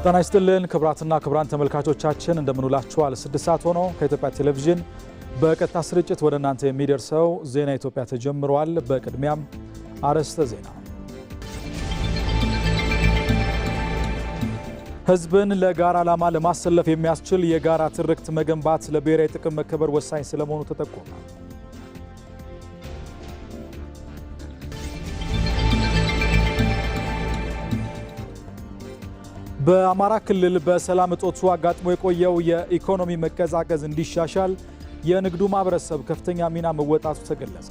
ጤና ይስጥልን ክብራትና ክብራን ተመልካቾቻችን እንደምንውላችኋል 6 ሰዓት ሆኖ ከኢትዮጵያ ቴሌቪዥን በቀጥታ ስርጭት ወደ እናንተ የሚደርሰው ዜና ኢትዮጵያ ተጀምሯል። በቅድሚያም አርዕስተ ዜና። ህዝብን ለጋራ ዓላማ ለማሰለፍ የሚያስችል የጋራ ትርክት መገንባት ለብሔራዊ ጥቅም መከበር ወሳኝ ስለመሆኑ ተጠቆመ። በአማራ ክልል በሰላም እጦቱ አጋጥሞ የቆየው የኢኮኖሚ መቀዛቀዝ እንዲሻሻል የንግዱ ማህበረሰብ ከፍተኛ ሚና መወጣቱ ተገለጸ።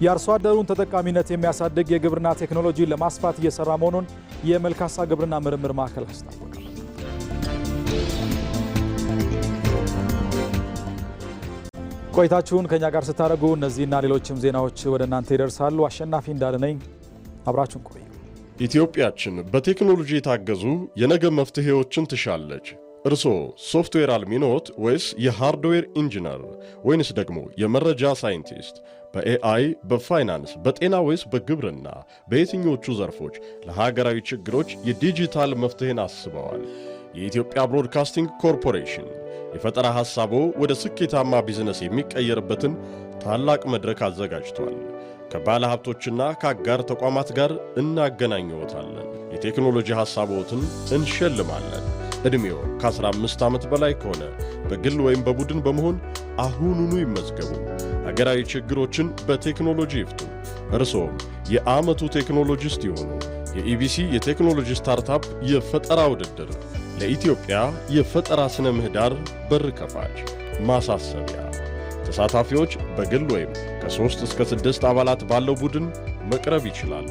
የአርሶ አደሩን ተጠቃሚነት የሚያሳድግ የግብርና ቴክኖሎጂ ለማስፋት እየሰራ መሆኑን የመልካሳ ግብርና ምርምር ማዕከል አስታወቀ። ቆይታችሁን ከኛ ጋር ስታደርጉ እነዚህና ሌሎችም ዜናዎች ወደ እናንተ ይደርሳሉ። አሸናፊ እንዳለነኝ አብራችሁን ቆዩ። ኢትዮጵያችን በቴክኖሎጂ የታገዙ የነገ መፍትሄዎችን ትሻለች። እርስዎ ሶፍትዌር አልሚ ኖት ወይስ የሃርድዌር ኢንጂነር ወይንስ ደግሞ የመረጃ ሳይንቲስት? በኤአይ፣ በፋይናንስ፣ በጤና ወይስ በግብርና በየትኞቹ ዘርፎች ለሀገራዊ ችግሮች የዲጂታል መፍትሄን አስበዋል? የኢትዮጵያ ብሮድካስቲንግ ኮርፖሬሽን የፈጠራ ሐሳቦ ወደ ስኬታማ ቢዝነስ የሚቀየርበትን ታላቅ መድረክ አዘጋጅቷል። ከባለ ሀብቶችና ከአጋር ተቋማት ጋር እናገናኘዎታለን። የቴክኖሎጂ ሐሳቦትን እንሸልማለን። ዕድሜው ከ15 ዓመት በላይ ከሆነ በግል ወይም በቡድን በመሆን አሁኑኑ ይመዝገቡ። ሀገራዊ ችግሮችን በቴክኖሎጂ ይፍቱ። እርሶም የዓመቱ ቴክኖሎጂስት ይሆኑ። የኢቢሲ የቴክኖሎጂ ስታርታፕ የፈጠራ ውድድር ለኢትዮጵያ የፈጠራ ስነ ምህዳር በር ከፋች። ማሳሰቢያ፣ ተሳታፊዎች በግል ወይም ከ3 እስከ 6 አባላት ባለው ቡድን መቅረብ ይችላሉ።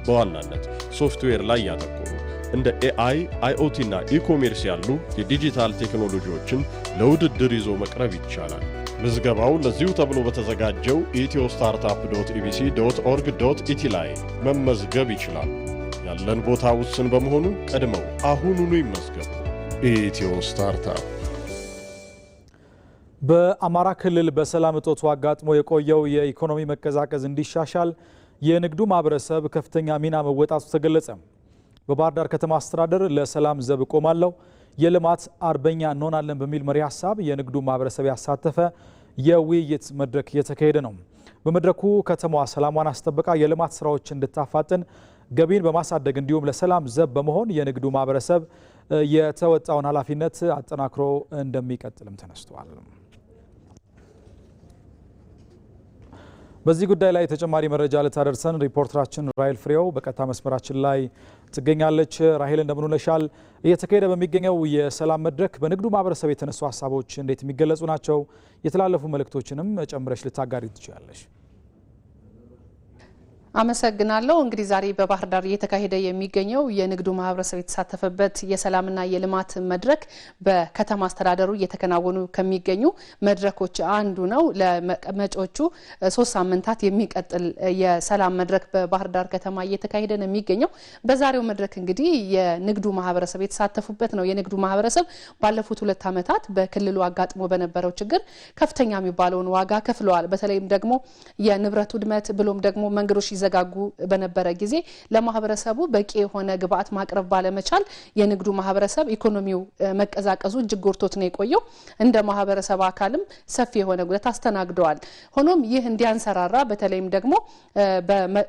በዋናነት ሶፍትዌር ላይ ያተኮሩ እንደ ኤአይ፣ አይኦቲ እና ኢኮሜርስ ያሉ የዲጂታል ቴክኖሎጂዎችን ለውድድር ይዞ መቅረብ ይቻላል። ምዝገባው ለዚሁ ተብሎ በተዘጋጀው ethioStartupEBC.org.ኢቲ ላይ መመዝገብ ይችላሉ። ያለን ቦታ ውስን በመሆኑ ቀድመው አሁኑኑ ይመዝገቡ። ኢትዮ ስታርታፕ። በአማራ ክልል በሰላም እጦቱ አጋጥሞ የቆየው የኢኮኖሚ መቀዛቀዝ እንዲሻሻል የንግዱ ማህበረሰብ ከፍተኛ ሚና መወጣቱ ተገለጸ። በባህር ዳር ከተማ አስተዳደር ለሰላም ዘብ ቆማለሁ የልማት አርበኛ እንሆናለን በሚል መሪ ሀሳብ የንግዱ ማህበረሰብ ያሳተፈ የውይይት መድረክ እየተካሄደ ነው። በመድረኩ ከተማዋ ሰላሟን አስጠብቃ የልማት ስራዎች እንድታፋጥን ገቢን በማሳደግ እንዲሁም ለሰላም ዘብ በመሆን የንግዱ ማህበረሰብ የተወጣውን ኃላፊነት አጠናክሮ እንደሚቀጥልም ተነስቷል። በዚህ ጉዳይ ላይ ተጨማሪ መረጃ ልታደርሰን ሪፖርተራችን ራሄል ፍሬው በቀጥታ መስመራችን ላይ ትገኛለች። ራሄል እንደምን ውለሻል? እየተካሄደ በሚገኘው የሰላም መድረክ በንግዱ ማህበረሰብ የተነሱ ሀሳቦች እንዴት የሚገለጹ ናቸው? የተላለፉ መልእክቶችንም ጨምረሽ ልታጋሪ ትችላለሽ? አመሰግናለሁ። እንግዲህ ዛሬ በባህር ዳር እየተካሄደ የሚገኘው የንግዱ ማህበረሰብ የተሳተፈበት የሰላምና የልማት መድረክ በከተማ አስተዳደሩ እየተከናወኑ ከሚገኙ መድረኮች አንዱ ነው። ለመጪዎቹ 3 ሳምንታት የሚቀጥል የሰላም መድረክ በባህር ዳር ከተማ እየተካሄደ ነው የሚገኘው። በዛሬው መድረክ እንግዲህ የንግዱ ማህበረሰብ የተሳተፉበት ነው። የንግዱ ማህበረሰብ ባለፉት 2 ዓመታት በክልሉ አጋጥሞ በነበረው ችግር ከፍተኛ የሚባለውን ዋጋ ከፍለዋል። በተለይም ደግሞ የንብረት ውድመት ብሎም ደግሞ መንገዶች ዘጋጉ በነበረ ጊዜ ለማህበረሰቡ በቂ የሆነ ግብአት ማቅረብ ባለመቻል የንግዱ ማህበረሰብ ኢኮኖሚው መቀዛቀዙ እጅግ ጎርቶት ነው የቆየው። እንደ ማህበረሰብ አካልም ሰፊ የሆነ ጉዳት አስተናግደዋል። ሆኖም ይህ እንዲያንሰራራ በተለይም ደግሞ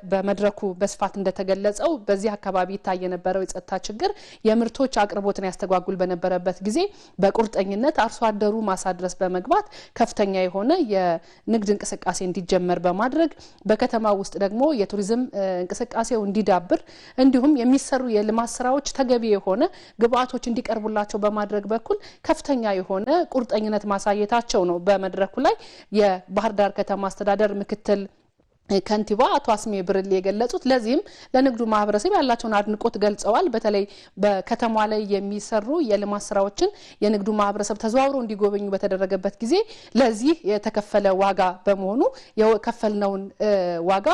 በመድረኩ በስፋት እንደተገለጸው በዚህ አካባቢ ይታይ የነበረው የጸጥታ ችግር የምርቶች አቅርቦትን ያስተጓጉል በነበረበት ጊዜ በቁርጠኝነት አርሶ አደሩ ማሳ ድረስ በመግባት ከፍተኛ የሆነ የንግድ እንቅስቃሴ እንዲጀመር በማድረግ በከተማ ውስጥ ደግሞ የቱሪዝም እንቅስቃሴው እንዲዳብር እንዲሁም የሚሰሩ የልማት ስራዎች ተገቢ የሆነ ግብአቶች እንዲቀርቡላቸው በማድረግ በኩል ከፍተኛ የሆነ ቁርጠኝነት ማሳየታቸው ነው በመድረኩ ላይ የባህር ዳር ከተማ አስተዳደር ምክትል ከንቲባ አቶ አስሜ ብርሌ የገለጹት። ለዚህም ለንግዱ ማህበረሰብ ያላቸውን አድንቆት ገልጸዋል። በተለይ በከተማ ላይ የሚሰሩ የልማት ስራዎችን የንግዱ ማህበረሰብ ተዘዋውሮ እንዲጎበኙ በተደረገበት ጊዜ ለዚህ የተከፈለ ዋጋ በመሆኑ የከፈልነውን ዋጋ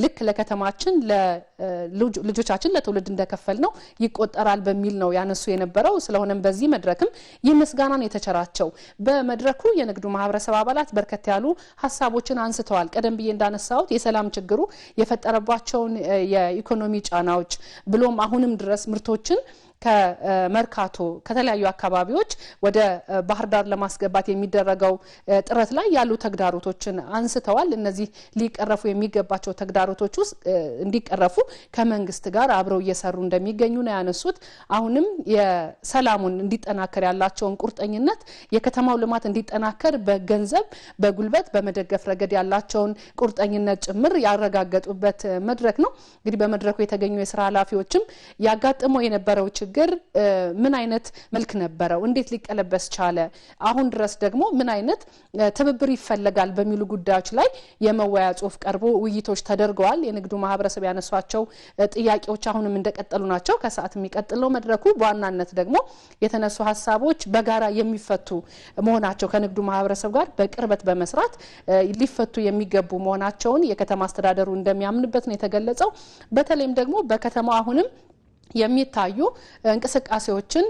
ልክ ለከተማችን ለልጆቻችን ለትውልድ እንደከፈል ነው ይቆጠራል በሚል ነው ያነሱ የነበረው። ስለሆነም በዚህ መድረክም ይህ ምስጋናን የተቸራቸው በመድረኩ የንግዱ ማህበረሰብ አባላት በርከት ያሉ ሀሳቦችን አንስተዋል። ቀደም ብዬ እንዳነሳሁት የሰላም ችግሩ የፈጠረባቸውን የኢኮኖሚ ጫናዎች ብሎም አሁንም ድረስ ምርቶችን ከመርካቶ ከተለያዩ አካባቢዎች ወደ ባህር ዳር ለማስገባት የሚደረገው ጥረት ላይ ያሉ ተግዳሮቶችን አንስተዋል። እነዚህ ሊቀረፉ የሚገባቸው ተግዳሮቶች ውስጥ እንዲቀረፉ ከመንግስት ጋር አብረው እየሰሩ እንደሚገኙ ነው ያነሱት። አሁንም የሰላሙን እንዲጠናከር ያላቸውን ቁርጠኝነት የከተማው ልማት እንዲጠናከር በገንዘብ በጉልበት በመደገፍ ረገድ ያላቸውን ቁርጠኝነት ጭምር ያረጋገጡበት መድረክ ነው። እንግዲህ በመድረኩ የተገኙ የስራ ኃላፊዎችም ያጋጠመው የነበረው ችግር ምን አይነት መልክ ነበረው፣ እንዴት ሊቀለበስ ቻለ፣ አሁን ድረስ ደግሞ ምን አይነት ትብብር ይፈልጋል በሚሉ ጉዳዮች ላይ የመወያ ጽሁፍ ቀርቦ ውይይቶች ተደርገዋል። የንግዱ ማህበረሰብ ያነሷቸው ጥያቄዎች አሁንም እንደቀጠሉ ናቸው። ከሰዓት የሚቀጥለው መድረኩ በዋናነት ደግሞ የተነሱ ሀሳቦች በጋራ የሚፈቱ መሆናቸው ከንግዱ ማህበረሰብ ጋር በቅርበት በመስራት ሊፈቱ የሚገቡ መሆናቸውን የከተማ አስተዳደሩ እንደሚያምንበት ነው የተገለጸው። በተለይም ደግሞ በከተማው አሁንም የሚታዩ እንቅስቃሴዎችን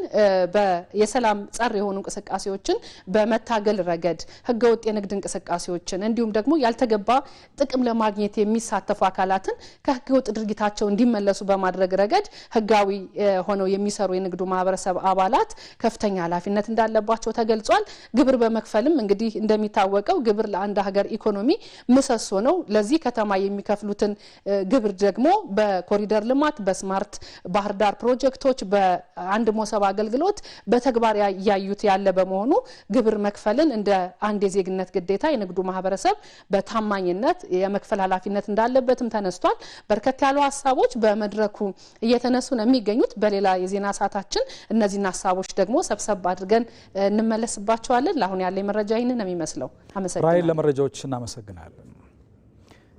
የሰላም ጸር የሆኑ እንቅስቃሴዎችን በመታገል ረገድ ህገወጥ የንግድ እንቅስቃሴዎችን እንዲሁም ደግሞ ያልተገባ ጥቅም ለማግኘት የሚሳተፉ አካላትን ከህገወጥ ድርጊታቸው እንዲመለሱ በማድረግ ረገድ ህጋዊ ሆነው የሚሰሩ የንግዱ ማህበረሰብ አባላት ከፍተኛ ኃላፊነት እንዳለባቸው ተገልጿል። ግብር በመክፈልም እንግዲህ እንደሚታወቀው ግብር ለአንድ ሀገር ኢኮኖሚ ምሰሶ ነው። ለዚህ ከተማ የሚከፍሉትን ግብር ደግሞ በኮሪደር ልማት በስማርት ባህር ዳር ፕሮጀክቶች በአንድ ሞሰብ አገልግሎት በተግባር ያዩት ያለ በመሆኑ ግብር መክፈልን እንደ አንድ የዜግነት ግዴታ የንግዱ ማህበረሰብ በታማኝነት የመክፈል ኃላፊነት እንዳለበትም ተነስቷል። በርከት ያሉ ሀሳቦች በመድረኩ እየተነሱ ነው የሚገኙት። በሌላ የዜና ሰዓታችን እነዚህን ሀሳቦች ደግሞ ሰብሰብ አድርገን እንመለስባቸዋለን። ለአሁን ያለ መረጃ ይህንን ነው የሚመስለው። አመሰግናለሁ። ራይል ለመረጃዎች እናመሰግናለን።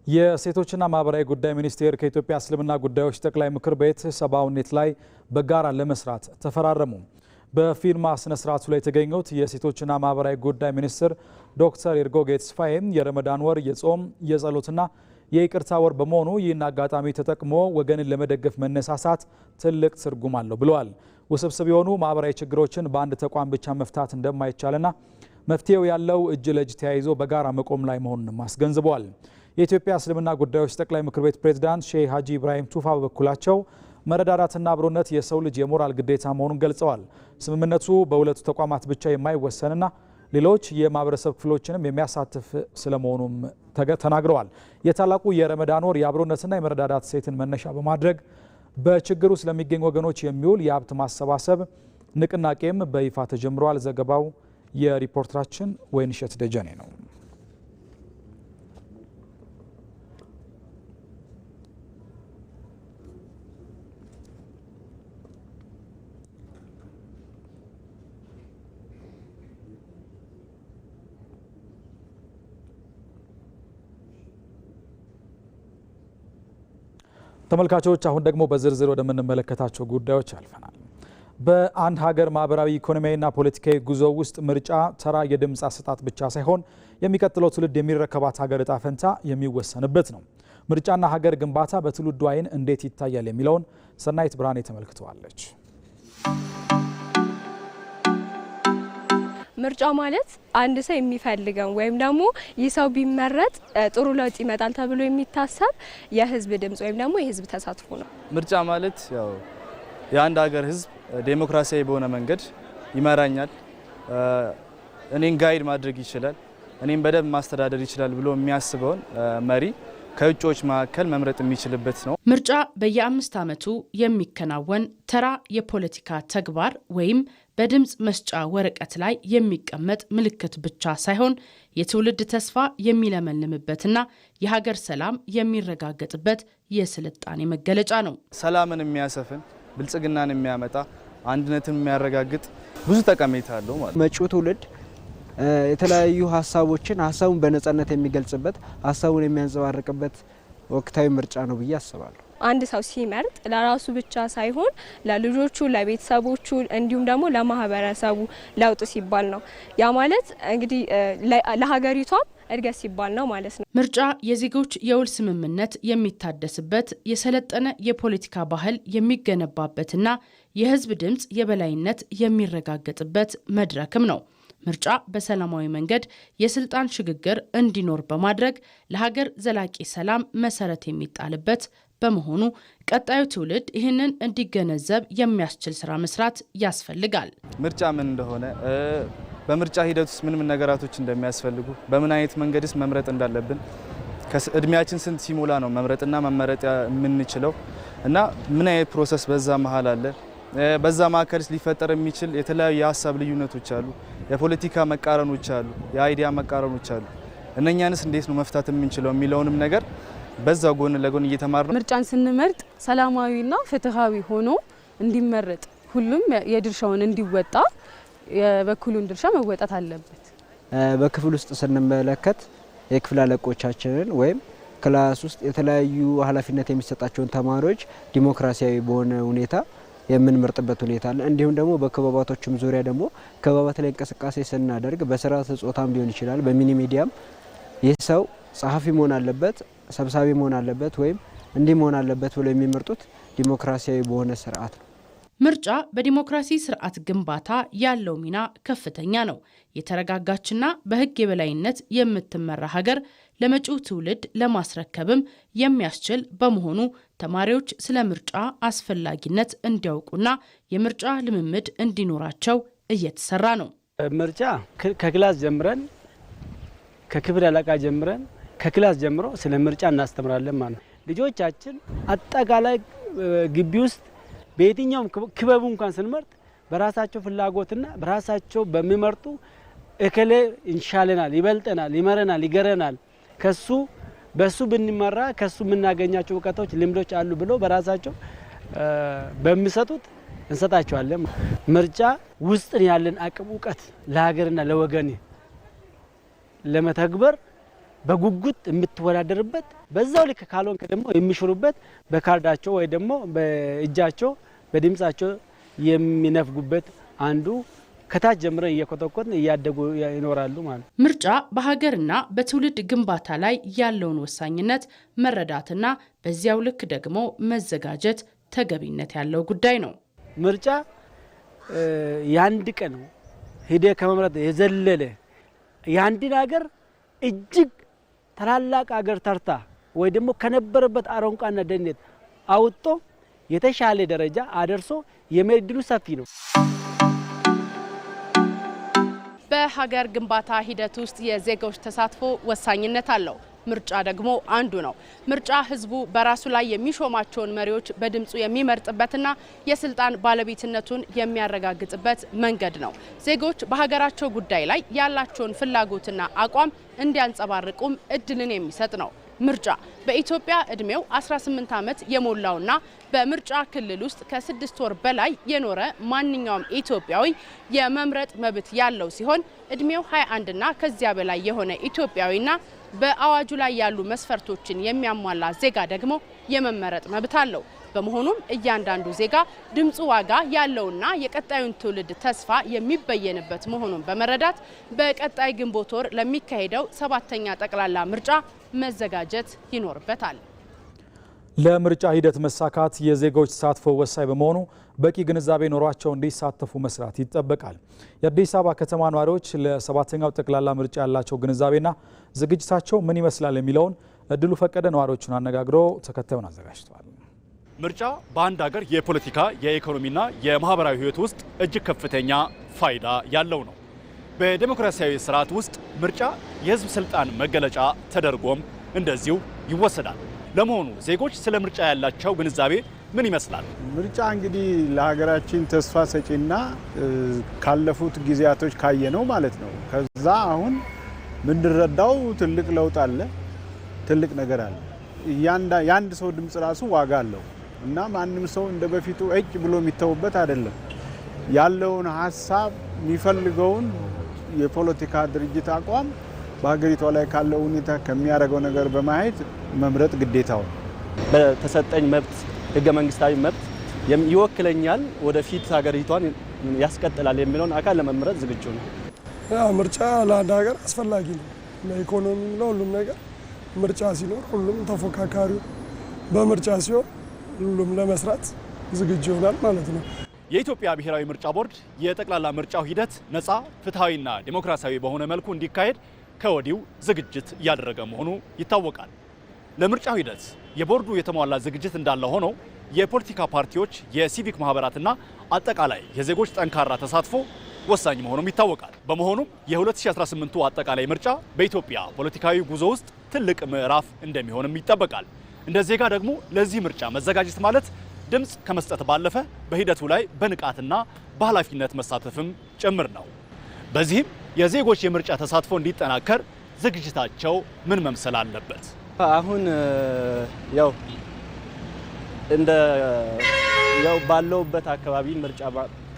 የሴቶችና ማህበራዊ ጉዳይ ሚኒስቴር ከኢትዮጵያ እስልምና ጉዳዮች ጠቅላይ ምክር ቤት ሰብአዊነት ላይ በጋራ ለመስራት ተፈራረሙ። በፊርማ ስነ ስርዓቱ ላይ የተገኙት የሴቶችና ማህበራዊ ጉዳይ ሚኒስትር ዶክተር ኤርጎጌ ተስፋዬም የረመዳን ወር የጾም የጸሎትና የይቅርታ ወር በመሆኑ ይህን አጋጣሚ ተጠቅሞ ወገንን ለመደገፍ መነሳሳት ትልቅ ትርጉም አለው ብለዋል። ውስብስብ የሆኑ ማህበራዊ ችግሮችን በአንድ ተቋም ብቻ መፍታት እንደማይቻልና መፍትሄው ያለው እጅ ለእጅ ተያይዞ በጋራ መቆም ላይ መሆኑንም አስገንዝበዋል። የኢትዮጵያ እስልምና ጉዳዮች ጠቅላይ ምክር ቤት ፕሬዝዳንት ሼህ ሀጂ ኢብራሂም ቱፋ በበኩላቸው መረዳዳትና አብሮነት የሰው ልጅ የሞራል ግዴታ መሆኑን ገልጸዋል። ስምምነቱ በሁለቱ ተቋማት ብቻ የማይወሰንና ሌሎች የማህበረሰብ ክፍሎችንም የሚያሳትፍ ስለመሆኑም ተናግረዋል። የታላቁ የረመዳን ወር የአብሮነትና የመረዳዳት ሴትን መነሻ በማድረግ በችግሩ ስለሚገኙ ወገኖች የሚውል የሀብት ማሰባሰብ ንቅናቄም በይፋ ተጀምሯል። ዘገባው የሪፖርተራችን ወይንሸት ደጀኔ ነው። ተመልካቾች አሁን ደግሞ በዝርዝር ወደምንመለከታቸው ጉዳዮች አልፈናል። በአንድ ሀገር ማህበራዊ ኢኮኖሚያዊና ፖለቲካዊ ጉዞ ውስጥ ምርጫ ተራ የድምፅ አሰጣጥ ብቻ ሳይሆን የሚቀጥለው ትውልድ የሚረከባት ሀገር እጣ ፈንታ የሚወሰንበት ነው። ምርጫና ሀገር ግንባታ በትውልዱ አይን እንዴት ይታያል የሚለውን ሰናይት ብርሃኔ ተመልክተዋለች። ምርጫ ማለት አንድ ሰው የሚፈልገው ወይም ደግሞ ይህ ሰው ቢመረጥ ጥሩ ለውጥ ይመጣል ተብሎ የሚታሰብ የህዝብ ድምጽ ወይም ደግሞ የህዝብ ተሳትፎ ነው። ምርጫ ማለት ያው የአንድ ሀገር ህዝብ ዴሞክራሲያዊ በሆነ መንገድ ይመራኛል፣ እኔን ጋይድ ማድረግ ይችላል፣ እኔን በደንብ ማስተዳደር ይችላል ብሎ የሚያስበውን መሪ ከእጩዎች መካከል መምረጥ የሚችልበት ነው። ምርጫ በየ5 ዓመቱ የሚከናወን ተራ የፖለቲካ ተግባር ወይም በድምፅ መስጫ ወረቀት ላይ የሚቀመጥ ምልክት ብቻ ሳይሆን የትውልድ ተስፋ የሚለመልምበትና የሀገር ሰላም የሚረጋገጥበት የስልጣኔ መገለጫ ነው። ሰላምን የሚያሰፍን፣ ብልጽግናን የሚያመጣ፣ አንድነትን የሚያረጋግጥ ብዙ ጠቀሜታ አለው ማለት ነው። መጪው ትውልድ የተለያዩ ሀሳቡን በነጻነት የሚገልጽበት፣ ሀሳቡን የሚያንጸባርቅበት ወቅታዊ ምርጫ ነው ብዬ አስባለሁ። አንድ ሰው ሲመርጥ ለራሱ ብቻ ሳይሆን ለልጆቹ፣ ለቤተሰቦቹ እንዲሁም ደግሞ ለማህበረሰቡ ለውጥ ሲባል ነው። ያ ማለት እንግዲህ ለሀገሪቷም እድገት ሲባል ነው ማለት ነው። ምርጫ የዜጎች የውል ስምምነት የሚታደስበት፣ የሰለጠነ የፖለቲካ ባህል የሚገነባበትና የህዝብ ድምፅ የበላይነት የሚረጋገጥበት መድረክም ነው። ምርጫ በሰላማዊ መንገድ የስልጣን ሽግግር እንዲኖር በማድረግ ለሀገር ዘላቂ ሰላም መሰረት የሚጣልበት በመሆኑ ቀጣዩ ትውልድ ይህንን እንዲገነዘብ የሚያስችል ስራ መስራት ያስፈልጋል። ምርጫ ምን እንደሆነ በምርጫ ሂደት ውስጥ ምን ነገራቶች እንደሚያስፈልጉ በምን አይነት መንገድስ መምረጥ እንዳለብን እድሜያችን ስንት ሲሞላ ነው መምረጥና መመረጥ የምንችለው እና ምን አይነት ፕሮሰስ በዛ መሀል አለ በዛ ማዕከልስ ሊፈጠር የሚችል የተለያዩ የሀሳብ ልዩነቶች አሉ የፖለቲካ መቃረኖች አሉ የአይዲያ መቃረኖች አሉ እነኛንስ እንዴት ነው መፍታት የምንችለው የሚለውንም ነገር በዛ ጎን ለጎን እየተማርነው ምርጫን ስንመርጥ ሰላማዊና ፍትሃዊ ሆኖ እንዲመረጥ ሁሉም የድርሻውን እንዲወጣ የበኩሉን ድርሻ መወጣት አለበት። በክፍል ውስጥ ስንመለከት የክፍል አለቆቻችንን ወይም ክላስ ውስጥ የተለያዩ ኃላፊነት የሚሰጣቸውን ተማሪዎች ዲሞክራሲያዊ በሆነ ሁኔታ የምንመርጥበት ሁኔታ አለ። እንዲሁም ደግሞ በክበባቶችም ዙሪያ ደግሞ ክበባት ላይ እንቅስቃሴ ስናደርግ በስርዓተ ጾታም ሊሆን ይችላል በሚኒ ሚዲያም ይህ ሰው ጸሐፊ መሆን አለበት ሰብሳቢ መሆን አለበት ወይም እንዲህ መሆን አለበት ብለው የሚመርጡት ዲሞክራሲያዊ በሆነ ስርዓት ነው። ምርጫ በዲሞክራሲ ስርዓት ግንባታ ያለው ሚና ከፍተኛ ነው። የተረጋጋችና በሕግ የበላይነት የምትመራ ሀገር ለመጪው ትውልድ ለማስረከብም የሚያስችል በመሆኑ ተማሪዎች ስለ ምርጫ አስፈላጊነት እንዲያውቁና የምርጫ ልምምድ እንዲኖራቸው እየተሰራ ነው። ምርጫ ከክላስ ጀምረን ከክፍል አለቃ ጀምረን ከክላስ ጀምሮ ስለ ምርጫ እናስተምራለን ማለት ነው። ልጆቻችን አጠቃላይ ግቢ ውስጥ በየትኛውም ክበቡ እንኳን ስንመርጥ በራሳቸው ፍላጎትና በራሳቸው በሚመርጡ እከሌ እንሻለናል ይበልጠናል ይመረናል ይገረናል ከሱ በሱ ብንመራ ከሱ የምናገኛቸው እውቀቶች ልምዶች አሉ ብሎ በራሳቸው በሚሰጡት እንሰጣቸዋለን። ምርጫ ውስጥን ያለን አቅም እውቀት ለሀገርና ለወገን ለመተግበር በጉጉት የምትወዳደርበት በዛው ልክ ካልሆን ደግሞ የሚሽሩበት በካርዳቸው ወይ ደግሞ በእጃቸው በድምጻቸው የሚነፍጉበት አንዱ ከታች ጀምረን እየኮተኮትን እያደጉ ይኖራሉ ማለት። ምርጫ በሀገርና በትውልድ ግንባታ ላይ ያለውን ወሳኝነት መረዳትና በዚያው ልክ ደግሞ መዘጋጀት ተገቢነት ያለው ጉዳይ ነው። ምርጫ ያንድ ቀን ሂደ ከመምረጥ የዘለለ ያንድን ሀገር እጅግ ታላላቅ ሀገር ተርታ ወይ ደግሞ ከነበረበት አረንቋና ደህንነት አውጥቶ የተሻለ ደረጃ አደርሶ የመድሉ ሰፊ ነው። በሀገር ግንባታ ሂደት ውስጥ የዜጎች ተሳትፎ ወሳኝነት አለው። ምርጫ ደግሞ አንዱ ነው። ምርጫ ህዝቡ በራሱ ላይ የሚሾማቸውን መሪዎች በድምጹ የሚመርጥበትና የስልጣን ባለቤትነቱን የሚያረጋግጥበት መንገድ ነው። ዜጎች በሀገራቸው ጉዳይ ላይ ያላቸውን ፍላጎትና አቋም እንዲያንጸባርቁም እድልን የሚሰጥ ነው። ምርጫ በኢትዮጵያ እድሜው 18 ዓመት የሞላውና በምርጫ ክልል ውስጥ ከ6 ወር በላይ የኖረ ማንኛውም ኢትዮጵያዊ የመምረጥ መብት ያለው ሲሆን እድሜው 21 እና ከዚያ በላይ የሆነ ኢትዮጵያዊና በአዋጁ ላይ ያሉ መስፈርቶችን የሚያሟላ ዜጋ ደግሞ የመመረጥ መብት አለው። በመሆኑም እያንዳንዱ ዜጋ ድምጹ ዋጋ ያለውና የቀጣዩን ትውልድ ተስፋ የሚበየንበት መሆኑን በመረዳት በቀጣይ ግንቦት ወር ለሚካሄደው 7ኛ ጠቅላላ ምርጫ መዘጋጀት ይኖርበታል። ለምርጫ ሂደት መሳካት የዜጎች ተሳትፎ ወሳኝ በመሆኑ በቂ ግንዛቤ ኖሯቸው እንዲሳተፉ መስራት ይጠበቃል። የአዲስ አበባ ከተማ ነዋሪዎች ለ7ኛው ጠቅላላ ምርጫ ያላቸው ግንዛቤና ዝግጅታቸው ምን ይመስላል የሚለውን እድሉ ፈቀደ ነዋሪዎቹን አነጋግሮ ተከታዩን አዘጋጅቷል። ምርጫ በአንድ ሀገር የፖለቲካ የኢኮኖሚና የማህበራዊ ህይወት ውስጥ እጅግ ከፍተኛ ፋይዳ ያለው ነው። በዲሞክራሲያዊ ስርዓት ውስጥ ምርጫ የህዝብ ስልጣን መገለጫ ተደርጎም እንደዚሁ ይወሰዳል። ለመሆኑ ዜጎች ስለ ምርጫ ያላቸው ግንዛቤ ምን ይመስላል? ምርጫ እንግዲህ ለሀገራችን ተስፋ ሰጪና ካለፉት ጊዜያቶች ካየነው ማለት ነው። ከዛ አሁን ምንረዳው ትልቅ ለውጥ አለ፣ ትልቅ ነገር አለ። የአንድ ሰው ድምጽ ራሱ ዋጋ አለው እና ማንም ሰው እንደ በፊቱ እጅ ብሎ የሚተውበት አይደለም። ያለውን ሀሳብ የሚፈልገውን የፖለቲካ ድርጅት አቋም በሀገሪቷ ላይ ካለው ሁኔታ ከሚያደርገው ነገር በማየት መምረጥ ግዴታው። በተሰጠኝ መብት ህገ መንግስታዊ መብት ይወክለኛል፣ ወደፊት ሀገሪቷን ያስቀጥላል የሚለውን አካል ለመምረጥ ዝግጁ ነው። ምርጫ ለአንድ ሀገር አስፈላጊ ነው። ለኢኮኖሚ ለሁሉም ነገር ምርጫ ሲኖር ሁሉም ተፎካካሪው በምርጫ ሲሆን ሁሉም ለመስራት ዝግጁ ይሆናል ማለት ነው። የኢትዮጵያ ብሔራዊ ምርጫ ቦርድ የጠቅላላ ምርጫው ሂደት ነፃ፣ ፍትሐዊና ዲሞክራሲያዊ በሆነ መልኩ እንዲካሄድ ከወዲሁ ዝግጅት እያደረገ መሆኑ ይታወቃል። ለምርጫው ሂደት የቦርዱ የተሟላ ዝግጅት እንዳለ ሆኖ የፖለቲካ ፓርቲዎች፣ የሲቪክ ማህበራትና አጠቃላይ የዜጎች ጠንካራ ተሳትፎ ወሳኝ መሆኑም ይታወቃል። በመሆኑም የ2018ቱ አጠቃላይ ምርጫ በኢትዮጵያ ፖለቲካዊ ጉዞ ውስጥ ትልቅ ምዕራፍ እንደሚሆንም ይጠበቃል። እንደ ዜጋ ደግሞ ለዚህ ምርጫ መዘጋጀት ማለት ድምፅ ከመስጠት ባለፈ በሂደቱ ላይ በንቃትና በኃላፊነት መሳተፍም ጭምር ነው። በዚህም የዜጎች የምርጫ ተሳትፎ እንዲጠናከር ዝግጅታቸው ምን መምሰል አለበት? አሁን ያው ባለውበት አካባቢ ምርጫ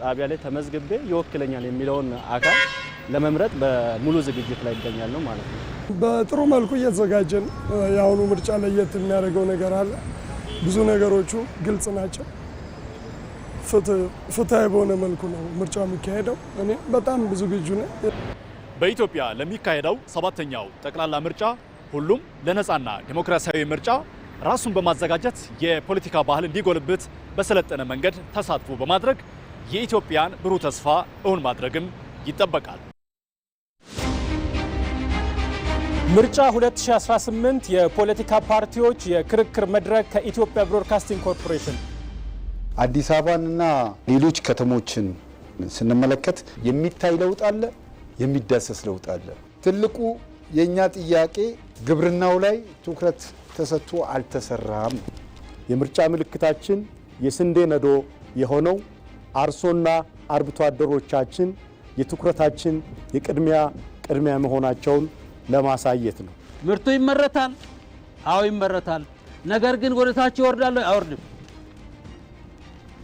ጣቢያ ላይ ተመዝግቤ ይወክለኛል የሚለውን አካል ለመምረጥ በሙሉ ዝግጅት ላይ ይገኛል ማለት ነው። በጥሩ መልኩ እየተዘጋጀን የአሁኑ ምርጫ ለየት የሚያደርገው ነገር አለ። ብዙ ነገሮቹ ግልጽ ናቸው። ፍትሃዊ በሆነ መልኩ ነው ምርጫው የሚካሄደው። እኔ በጣም ብዙ ዝግጁ ነኝ። በኢትዮጵያ ለሚካሄደው 7ኛው ጠቅላላ ምርጫ ሁሉም ለነፃና ዲሞክራሲያዊ ምርጫ ራሱን በማዘጋጀት የፖለቲካ ባህል እንዲጎልብት በሰለጠነ መንገድ ተሳትፎ በማድረግ የኢትዮጵያን ብሩህ ተስፋ እውን ማድረግም ይጠበቃል። ምርጫ 2018 የፖለቲካ ፓርቲዎች የክርክር መድረክ ከኢትዮጵያ ብሮድካስቲንግ ኮርፖሬሽን። አዲስ አበባንና ሌሎች ከተሞችን ስንመለከት የሚታይ ለውጥ አለ፣ የሚዳሰስ ለውጥ አለ። ትልቁ የኛ ጥያቄ ግብርናው ላይ ትኩረት ተሰጥቶ አልተሰራም። የምርጫ ምልክታችን የስንዴ ነዶ የሆነው አርሶና አርብቶ አደሮቻችን የትኩረታችን የቅድሚያ መሆናቸውን ለማሳየት ነው። ምርቱ ይመረታል፣ አዎ ይመረታል። ነገር ግን ወደ ታች ይወርዳል፣ አይወርድም።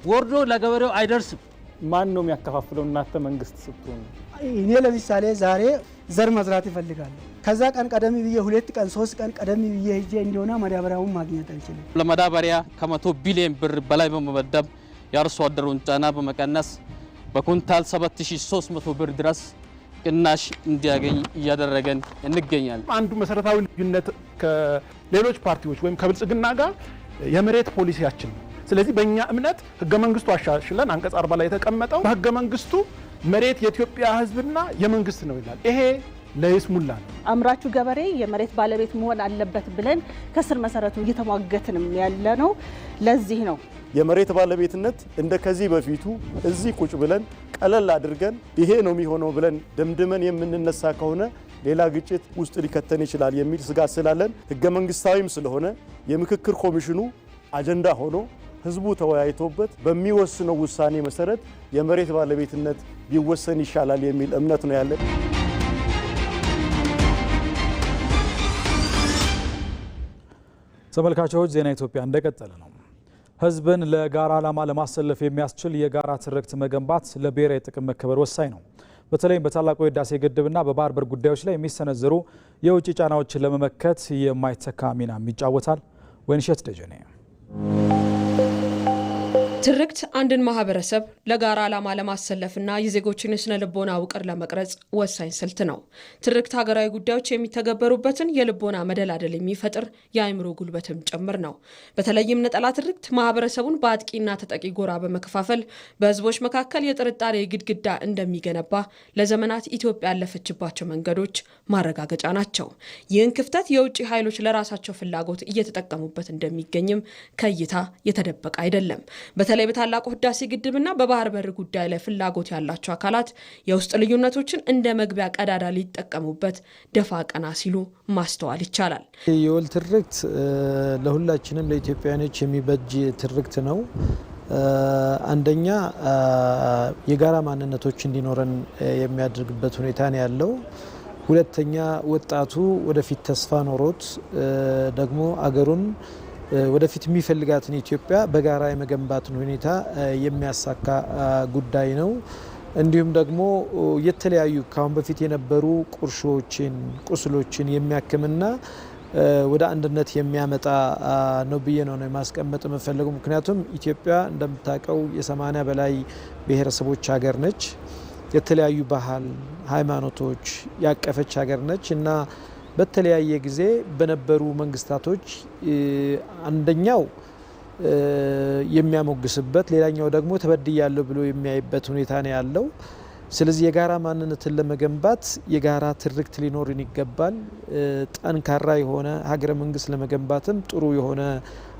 ወርዶ ለገበሬው አይደርስም። ማን ነው የሚያከፋፍለው? እናንተ መንግስት ስትሆኑ። እኔ ለምሳሌ ዛሬ ዘር መዝራት ይፈልጋል። ከዛ ቀን ቀደም ብዬ 2 ቀን 3 ቀን ቀደም ብዬ ሄጄ እንደሆነ ማዳበሪያውን ማግኘት አልችልም። ለማዳበሪያ ከ100 ቢሊዮን ብር በላይ በመመደብ የአርሶ አደሩን ጫና በመቀነስ በኩንታል 7300 ብር ድረስ ቅናሽ እንዲያገኝ እያደረገን እንገኛለን። አንዱ መሰረታዊ ልዩነት ከሌሎች ፓርቲዎች ወይም ከብልጽግና ጋር የመሬት ፖሊሲያችን ነው። ስለዚህ በእኛ እምነት ህገ መንግስቱ አሻሽለን አንቀጽ 40 ላይ የተቀመጠው በህገ መንግስቱ መሬት የኢትዮጵያ ህዝብና የመንግስት ነው ይላል። ይሄ ለይስሙላ ነው። አምራቹ ገበሬ የመሬት ባለቤት መሆን አለበት ብለን ከስር መሰረቱ እየተሟገትንም ያለ ነው። ለዚህ ነው የመሬት ባለቤትነት እንደ ከዚህ በፊቱ እዚህ ቁጭ ብለን ቀለል አድርገን ይሄ ነው የሚሆነው ብለን ደምድመን የምንነሳ ከሆነ ሌላ ግጭት ውስጥ ሊከተን ይችላል የሚል ስጋት ስላለን ህገ መንግስታዊም ስለሆነ የምክክር ኮሚሽኑ አጀንዳ ሆኖ ህዝቡ ተወያይቶበት በሚወስነው ውሳኔ መሰረት የመሬት ባለቤትነት ቢወሰን ይሻላል የሚል እምነት ነው ያለን። ተመልካቾች ዜና ኢትዮጵያ እንደቀጠለ ነው። ህዝብን ለጋራ ዓላማ ለማሰለፍ የሚያስችል የጋራ ትርክት መገንባት ለብሔራዊ ጥቅም መከበር ወሳኝ ነው። በተለይም በታላቁ የህዳሴ ግድብና በባህር በር ጉዳዮች ላይ የሚሰነዘሩ የውጭ ጫናዎችን ለመመከት የማይተካ ሚናም ይጫወታል። ወይንሸት ደጀኔ። ትርክት አንድን ማህበረሰብ ለጋራ ዓላማ ለማሰለፍና የዜጎችን ስነ ልቦና ውቅር ለመቅረጽ ወሳኝ ስልት ነው። ትርክት ሀገራዊ ጉዳዮች የሚተገበሩበትን የልቦና መደላደል የሚፈጥር የአእምሮ ጉልበትም ጭምር ነው። በተለይም ነጠላ ትርክት ማህበረሰቡን በአጥቂና ተጠቂ ጎራ በመከፋፈል በህዝቦች መካከል የጥርጣሬ ግድግዳ እንደሚገነባ ለዘመናት ኢትዮጵያ ያለፈችባቸው መንገዶች ማረጋገጫ ናቸው። ይህን ክፍተት የውጭ ኃይሎች ለራሳቸው ፍላጎት እየተጠቀሙበት እንደሚገኝም ከእይታ የተደበቀ አይደለም። በተለይ በታላቁ ህዳሴ ግድብና በባህር በር ጉዳይ ላይ ፍላጎት ያላቸው አካላት የውስጥ ልዩነቶችን እንደ መግቢያ ቀዳዳ ሊጠቀሙበት ደፋ ቀና ሲሉ ማስተዋል ይቻላል። የወል ትርክት ለሁላችንም ለኢትዮጵያውያኖች የሚበጅ ትርክት ነው። አንደኛ የጋራ ማንነቶች እንዲኖረን የሚያደርግበት ሁኔታ ነው ያለው። ሁለተኛ ወጣቱ ወደፊት ተስፋ ኖሮት ደግሞ አገሩን ወደፊት የሚፈልጋትን ኢትዮጵያ በጋራ የመገንባትን ሁኔታ የሚያሳካ ጉዳይ ነው። እንዲሁም ደግሞ የተለያዩ ካሁን በፊት የነበሩ ቁርሾችን፣ ቁስሎችን የሚያክምና ወደ አንድነት የሚያመጣ ነው ብዬ ነው የማስቀመጥ የምፈልገው። ምክንያቱም ኢትዮጵያ እንደምታውቀው የ80 በላይ ብሔረሰቦች ሀገር ነች። የተለያዩ ባህል፣ ሃይማኖቶች ያቀፈች ሀገር ነች እና በተለያየ ጊዜ በነበሩ መንግስታቶች አንደኛው የሚያሞግስበት፣ ሌላኛው ደግሞ ተበድያለሁ ብሎ የሚያይበት ሁኔታ ነው ያለው። ስለዚህ የጋራ ማንነትን ለመገንባት የጋራ ትርክት ሊኖርን ይገባል። ጠንካራ የሆነ ሀገረ መንግስት ለመገንባትም ጥሩ የሆነ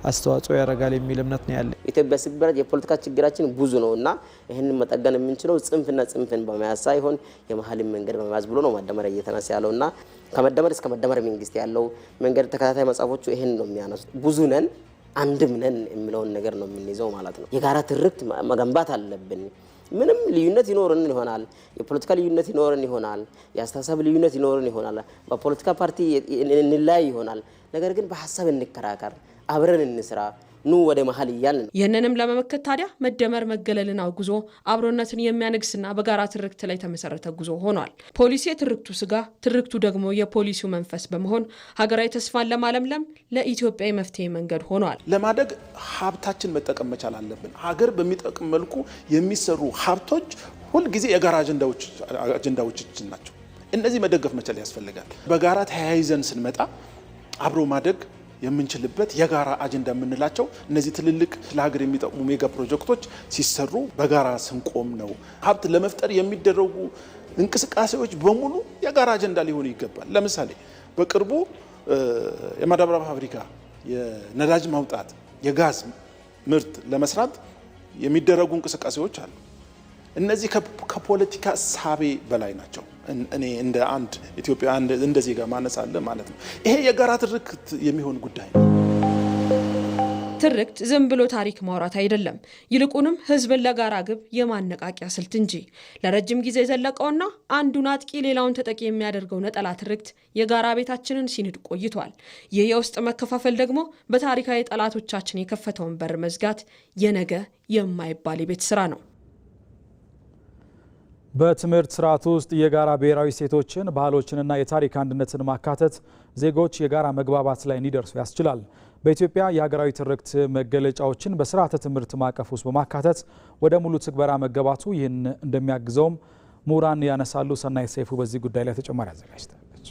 አስተዋጽኦ ያደርጋል የሚል እምነት ነው ያለ። ኢትዮጵያ ሲበረድ የፖለቲካ ችግራችን ብዙ ነው እና ይህንን መጠገን የምንችለው ጽንፍን በመያዝ ሳይሆን የመሀልን መንገድ በመያዝ ብሎ ነው መደመር እየተነሳ ያለው እና ከመደመር እስከ መደመር መንግስት ያለው መንገድ ተከታታይ መጽሐፎቹ ይህን ነው የሚያነሱት። ብዙ ነን አንድም ነን የሚለውን ነገር ነው የምንይዘው ማለት ነው። የጋራ ትርክት መገንባት አለብን። ምንም ልዩነት ይኖርን ይሆናል፣ የፖለቲካ ልዩነት ይኖርን ይሆናል፣ የአስተሳሰብ ልዩነት ይኖርን ይሆናል፣ በፖለቲካ ፓርቲ እንለያይ ይሆናል። ነገር ግን በሀሳብ እንከራከር፣ አብረን እንስራ፣ ኑ ወደ መሀል እያልን ነው። ይህንንም ለመመከት ታዲያ መደመር መገለልን አውግዞ አብሮነትን የሚያነግስና በጋራ ትርክት ላይ ተመሰረተ ጉዞ ሆኗል። ፖሊሲ የትርክቱ ስጋ፣ ትርክቱ ደግሞ የፖሊሲው መንፈስ በመሆን ሀገራዊ ተስፋን ለማለምለም ለኢትዮጵያ የመፍትሄ መንገድ ሆኗል። ለማደግ ሀብታችን መጠቀም መቻል አለብን። ሀገር በሚጠቅም መልኩ የሚሰሩ ሀብቶች ሁልጊዜ የጋራ አጀንዳዎቻችን ናቸው። እነዚህ መደገፍ መቻል ያስፈልጋል። በጋራ ተያይዘን ስንመጣ አብሮ ማደግ የምንችልበት የጋራ አጀንዳ የምንላቸው እነዚህ ትልልቅ ለሀገር የሚጠቅሙ ሜጋ ፕሮጀክቶች ሲሰሩ በጋራ ስንቆም ነው። ሀብት ለመፍጠር የሚደረጉ እንቅስቃሴዎች በሙሉ የጋራ አጀንዳ ሊሆኑ ይገባል። ለምሳሌ በቅርቡ የማዳበሪያ ፋብሪካ፣ የነዳጅ ማውጣት፣ የጋዝ ምርት ለመስራት የሚደረጉ እንቅስቃሴዎች አሉ። እነዚህ ከፖለቲካ ሳቤ በላይ ናቸው። እኔ እንደ አንድ ኢትዮጵያ እንደ ዜጋ ማነስ አለ ማለት ነው። ይሄ የጋራ ትርክት የሚሆን ጉዳይ ነው። ትርክት ዝም ብሎ ታሪክ ማውራት አይደለም፣ ይልቁንም ህዝብን ለጋራ ግብ የማነቃቂያ ስልት እንጂ። ለረጅም ጊዜ የዘለቀውና አንዱን አጥቂ ሌላውን ተጠቂ የሚያደርገው ነጠላ ትርክት የጋራ ቤታችንን ሲንድ ቆይቷል። ይህ የውስጥ መከፋፈል ደግሞ በታሪካዊ ጠላቶቻችን የከፈተውን በር መዝጋት የነገ የማይባል የቤት ስራ ነው። በትምህርት ስርዓት ውስጥ የጋራ ብሔራዊ እሴቶችን፣ ባህሎችንና የታሪክ አንድነትን ማካተት ዜጎች የጋራ መግባባት ላይ እንዲደርሱ ያስችላል። በኢትዮጵያ የሀገራዊ ትርክት መገለጫዎችን በስርዓተ ትምህርት ማዕቀፍ ውስጥ በማካተት ወደ ሙሉ ትግበራ መገባቱ ይህን እንደሚያግዘውም ምሁራን ያነሳሉ። ሰናይት ሰይፉ በዚህ ጉዳይ ላይ ተጨማሪ አዘጋጅታለች።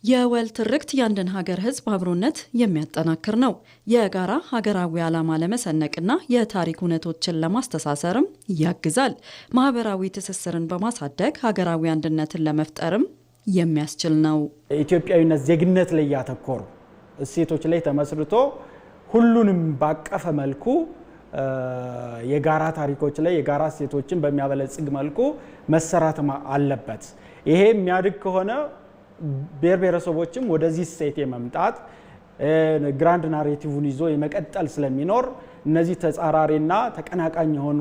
የወል ትርክት የአንድን ሀገር ህዝብ አብሮነት የሚያጠናክር ነው። የጋራ ሀገራዊ ዓላማ ለመሰነቅና የታሪክ እውነቶችን ለማስተሳሰርም ያግዛል። ማህበራዊ ትስስርን በማሳደግ ሀገራዊ አንድነትን ለመፍጠርም የሚያስችል ነው። ኢትዮጵያዊነት ዜግነት ላይ ያተኮሩ እሴቶች ላይ ተመስርቶ ሁሉንም ባቀፈ መልኩ የጋራ ታሪኮች ላይ የጋራ እሴቶችን በሚያበለጽግ መልኩ መሰራት አለበት። ይሄ የሚያድግ ከሆነ ብሔር ብሔረሰቦችም ወደዚህ እሴት የመምጣት ግራንድ ናሬቲቭን ይዞ የመቀጠል ስለሚኖር እነዚህ ተጻራሪና ተቀናቃኝ የሆኑ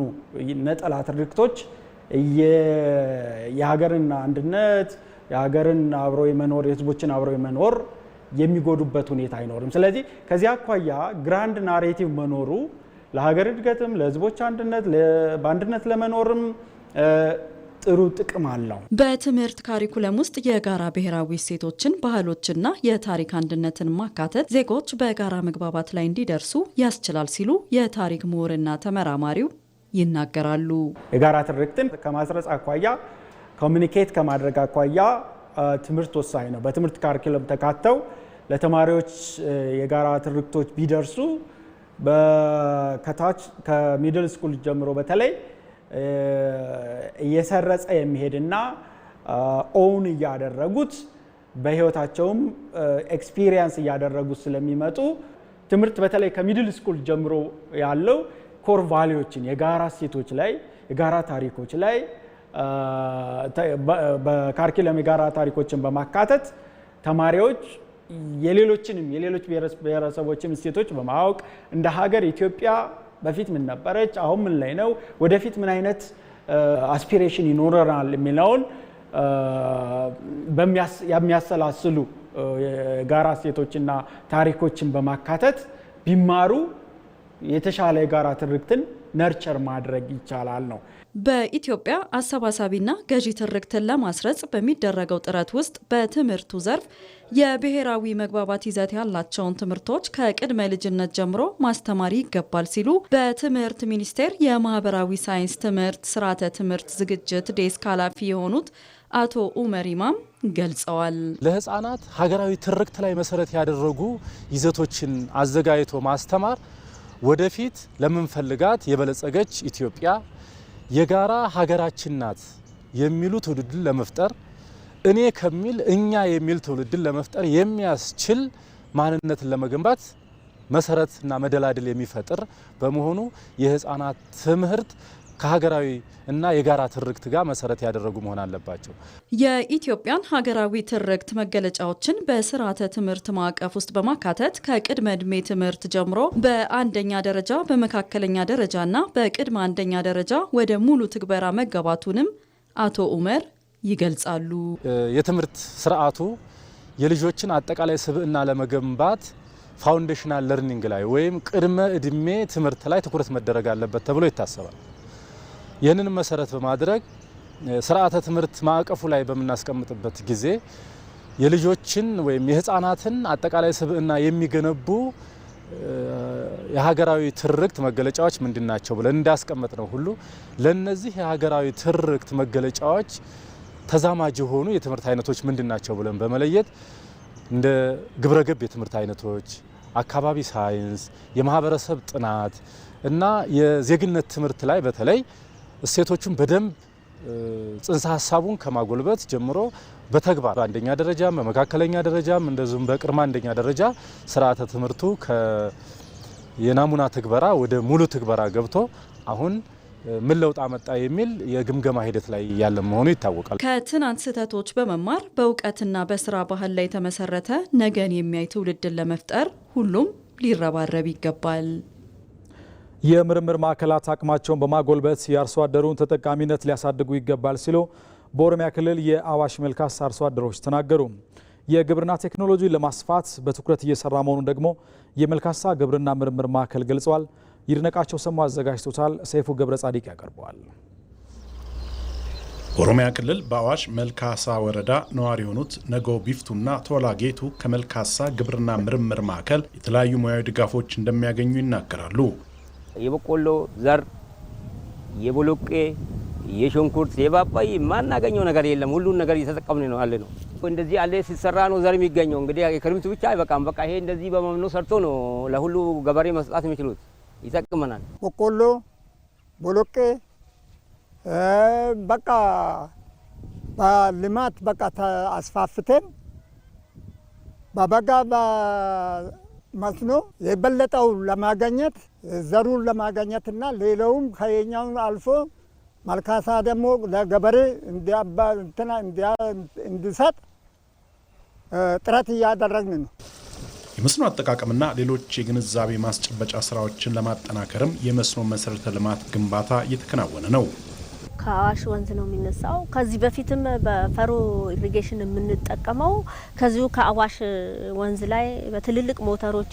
ነጠላ ትርክቶች የሀገርን አንድነት፣ የሀገርን አብሮ የመኖር፣ የህዝቦችን አብሮ የመኖር የሚጎዱበት ሁኔታ አይኖርም። ስለዚህ ከዚህ አኳያ ግራንድ ናሬቲቭ መኖሩ ለሀገር እድገትም ለህዝቦች አንድነት በአንድነት ለመኖርም ጥሩ ጥቅም አለው። በትምህርት ካሪኩለም ውስጥ የጋራ ብሔራዊ እሴቶችን፣ ባህሎችና የታሪክ አንድነትን ማካተት ዜጎች በጋራ መግባባት ላይ እንዲደርሱ ያስችላል ሲሉ የታሪክ ምሁርና ተመራማሪው ይናገራሉ። የጋራ ትርክትን ከማስረጽ አኳያ ኮሚኒኬት ከማድረግ አኳያ ትምህርት ወሳኝ ነው። በትምህርት ካሪኩለም ተካተው ለተማሪዎች የጋራ ትርክቶች ቢደርሱ ከታች ከሚድል ስኩል ጀምሮ በተለይ እየሰረጸ የሚሄድና ኦውን እያደረጉት በህይወታቸውም ኤክስፒሪየንስ እያደረጉት ስለሚመጡ ትምህርት በተለይ ከሚድል ስኩል ጀምሮ ያለው ኮር ቫሊዎችን የጋራ እሴቶች ላይ የጋራ ታሪኮች ላይ በካሪኩለም የጋራ ታሪኮችን በማካተት ተማሪዎች የሌሎች ብሔረሰቦችን እሴቶች በማወቅ እንደ ሀገር ኢትዮጵያ በፊት ምን ነበረች፣ አሁን ምን ላይ ነው፣ ወደፊት ምን አይነት አስፒሬሽን ይኖረናል የሚለውን የሚያሰላስሉ የጋራ እሴቶችና ታሪኮችን በማካተት ቢማሩ የተሻለ የጋራ ትርክትን ነርቸር ማድረግ ይቻላል ነው። በኢትዮጵያ አሰባሳቢና ገዢ ትርክትን ለማስረጽ በሚደረገው ጥረት ውስጥ በትምህርቱ ዘርፍ የብሔራዊ መግባባት ይዘት ያላቸውን ትምህርቶች ከቅድመ ልጅነት ጀምሮ ማስተማር ይገባል ሲሉ በትምህርት ሚኒስቴር የማህበራዊ ሳይንስ ትምህርት ስርዓተ ትምህርት ዝግጅት ዴስክ ኃላፊ የሆኑት አቶ ኡመር ኢማም ገልጸዋል። ለህፃናት ሀገራዊ ትርክት ላይ መሰረት ያደረጉ ይዘቶችን አዘጋጅቶ ማስተማር ወደፊት ለምንፈልጋት የበለጸገች ኢትዮጵያ የጋራ ሀገራችን ናት የሚሉ ትውልድን ለመፍጠር እኔ ከሚል እኛ የሚል ትውልድን ለመፍጠር የሚያስችል ማንነትን ለመገንባት መሰረትና መደላድል የሚፈጥር በመሆኑ የህፃናት ትምህርት ከሀገራዊ እና የጋራ ትርክት ጋር መሰረት ያደረጉ መሆን አለባቸው። የኢትዮጵያን ሀገራዊ ትርክት መገለጫዎችን በስርዓተ ትምህርት ማዕቀፍ ውስጥ በማካተት ከቅድመ ዕድሜ ትምህርት ጀምሮ በአንደኛ ደረጃ በመካከለኛ ደረጃና በቅድመ አንደኛ ደረጃ ወደ ሙሉ ትግበራ መገባቱንም አቶ ኡመር ይገልጻሉ። የትምህርት ስርዓቱ የልጆችን አጠቃላይ ስብዕና ለመገንባት ፋውንዴሽናል ለርኒንግ ላይ ወይም ቅድመ ዕድሜ ትምህርት ላይ ትኩረት መደረግ አለበት ተብሎ ይታሰባል። ይህንን መሰረት በማድረግ ስርዓተ ትምህርት ማዕቀፉ ላይ በምናስቀምጥበት ጊዜ የልጆችን ወይም የህፃናትን አጠቃላይ ስብዕና የሚገነቡ የሀገራዊ ትርክት መገለጫዎች ምንድናቸው ብለን እንዳስቀመጥ ነው ሁሉ ለነዚህ የሀገራዊ ትርክት መገለጫዎች ተዛማጅ የሆኑ የትምህርት አይነቶች ምንድናቸው ብለን በመለየት እንደ ግብረገብ የትምህርት አይነቶች፣ አካባቢ ሳይንስ፣ የማህበረሰብ ጥናት እና የዜግነት ትምህርት ላይ በተለይ እሴቶቹን በደንብ ጽንሰ ሀሳቡን ከማጎልበት ጀምሮ በተግባር በአንደኛ ደረጃም በመካከለኛ ደረጃም እንደዚሁም በቅድመ አንደኛ ደረጃ ስርዓተ ትምህርቱ የናሙና ትግበራ ወደ ሙሉ ትግበራ ገብቶ አሁን ምን ለውጥ አመጣ የሚል የግምገማ ሂደት ላይ ያለ መሆኑ ይታወቃል። ከትናንት ስህተቶች በመማር በእውቀትና በስራ ባህል ላይ የተመሰረተ ነገን የሚያይ ትውልድን ለመፍጠር ሁሉም ሊረባረብ ይገባል። የምርምር ማዕከላት አቅማቸውን በማጎልበት የአርሶ አደሩን ተጠቃሚነት ሊያሳድጉ ይገባል ሲሉ በኦሮሚያ ክልል የአዋሽ መልካሳ አርሶ አደሮች ተናገሩ። የግብርና ቴክኖሎጂን ለማስፋት በትኩረት እየሰራ መሆኑን ደግሞ የመልካሳ ግብርና ምርምር ማዕከል ገልጸዋል። ይድነቃቸው ሰሙ አዘጋጅቶታል። ሰይፉ ገብረ ጻዲቅ ያቀርበዋል። በኦሮሚያ ክልል በአዋሽ መልካሳ ወረዳ ነዋሪ የሆኑት ነገው ቢፍቱና ቶላ ጌቱ ከመልካሳ ግብርና ምርምር ማዕከል የተለያዩ ሙያዊ ድጋፎች እንደሚያገኙ ይናገራሉ። የበቆሎ ዘር፣ የቦሎቄ፣ የሽንኩርት፣ የፓፓያ ማናገኘው ነገር የለም። ሁሉን ነገር እየተጠቀምን ነው ያለ ነው። እንደዚህ አለ ሲሰራ ነው ዘር የሚገኘው። እንግዲህ የክረምቱ ብቻ አይበቃም። በቃ ይሄ እንደዚህ በመምኖ ሰርቶ ነው ለሁሉ ገበሬ መስጣት የሚችሉት። ይጠቅመናል። በቆሎ፣ ቦሎቄ በቃ በልማት በቃ አስፋፍተን በበጋ መስኖ የበለጠው ለማገኘት ዘሩን ለማገኘትና ሌላውም ከየኛው አልፎ መልካሳ ደግሞ ለገበሬ እንዲሰጥ ጥረት እያደረግን ነው። የመስኖ አጠቃቀምና ሌሎች የግንዛቤ ማስጨበጫ ስራዎችን ለማጠናከርም የመስኖ መሰረተ ልማት ግንባታ እየተከናወነ ነው። ከአዋሽ ወንዝ ነው የሚነሳው። ከዚህ በፊትም በፈሮ ኢሪጌሽን የምንጠቀመው ከዚሁ ከአዋሽ ወንዝ ላይ በትልልቅ ሞተሮች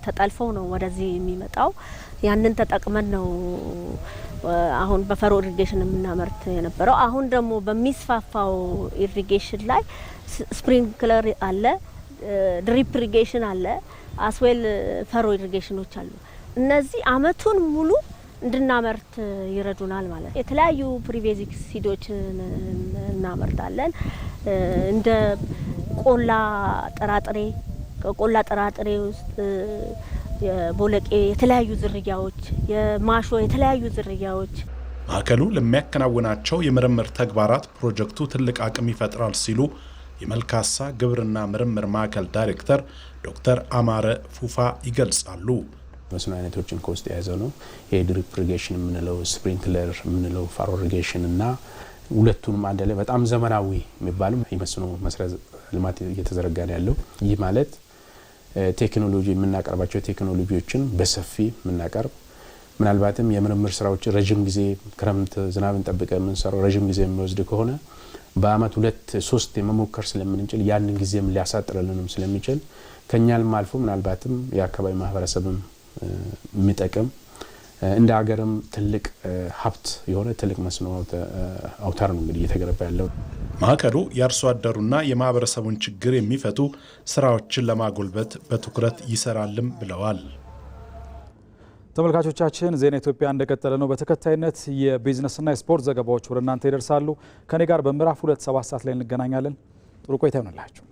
ተጠልፈው ነው ወደዚህ የሚመጣው። ያንን ተጠቅመን ነው አሁን በፈሮ ኢሪጌሽን የምናመርት የነበረው። አሁን ደግሞ በሚስፋፋው ኢሪጌሽን ላይ ስፕሪንክለር አለ፣ ድሪፕ ኢሪጌሽን አለ፣ አስዌል ፈሮ ኢሪጌሽኖች አሉ። እነዚህ አመቱን ሙሉ እንድናመርት ይረዱናል ማለት ነው። የተለያዩ ፕሪቬዚክ ሲዶችን እናመርታለን። እንደ ቆላ ጥራጥሬ፣ ከቆላ ጥራጥሬ ውስጥ የቦለቄ የተለያዩ ዝርያዎች፣ የማሾ የተለያዩ ዝርያዎች። ማዕከሉ ለሚያከናውናቸው የምርምር ተግባራት ፕሮጀክቱ ትልቅ አቅም ይፈጥራል ሲሉ የመልካሳ ግብርና ምርምር ማዕከል ዳይሬክተር ዶክተር አማረ ፉፋ ይገልጻሉ። መስኖ አይነቶችን ከውስጥ የያዘው ነው። የድሪፕ ኢሪጌሽን የምንለው፣ ስፕሪንክለር የምንለው፣ ፋሮ ኢሪጌሽን እና ሁለቱንም አንድ ላይ በጣም ዘመናዊ የሚባሉ የመስኖ መሰረተ ልማት እየተዘረጋ ነው ያለው። ይህ ማለት ቴክኖሎጂ የምናቀርባቸው ቴክኖሎጂዎችን በሰፊ የምናቀርብ ምናልባትም የምርምር ስራዎች ረጅም ጊዜ ክረምት ዝናብን ጠብቀ የምንሰራው ረጅም ጊዜ የሚወስድ ከሆነ በአመት 2-3 የመሞከር ስለምንችል ያንን ጊዜም ሊያሳጥርልንም ስለሚችል ከኛልም አልፎ ምናልባትም የአካባቢ ማህበረሰብም የሚጠቅም እንደ ሀገርም ትልቅ ሀብት የሆነ ትልቅ መስኖ አውታር ነው እንግዲህ እየተገነባ ያለው። ማዕከሉ የአርሶ አደሩና የማህበረሰቡን ችግር የሚፈቱ ስራዎችን ለማጎልበት በትኩረት ይሰራልም ብለዋል። ተመልካቾቻችን ዜና ኢትዮጵያ እንደቀጠለ ነው። በተከታይነት የቢዝነስና የስፖርት ዘገባዎች ወደ እናንተ ይደርሳሉ። ከኔ ጋር በምዕራፍ 2 7 ሰዓት ላይ እንገናኛለን። ጥሩ ቆይታ ይሆንላችሁ።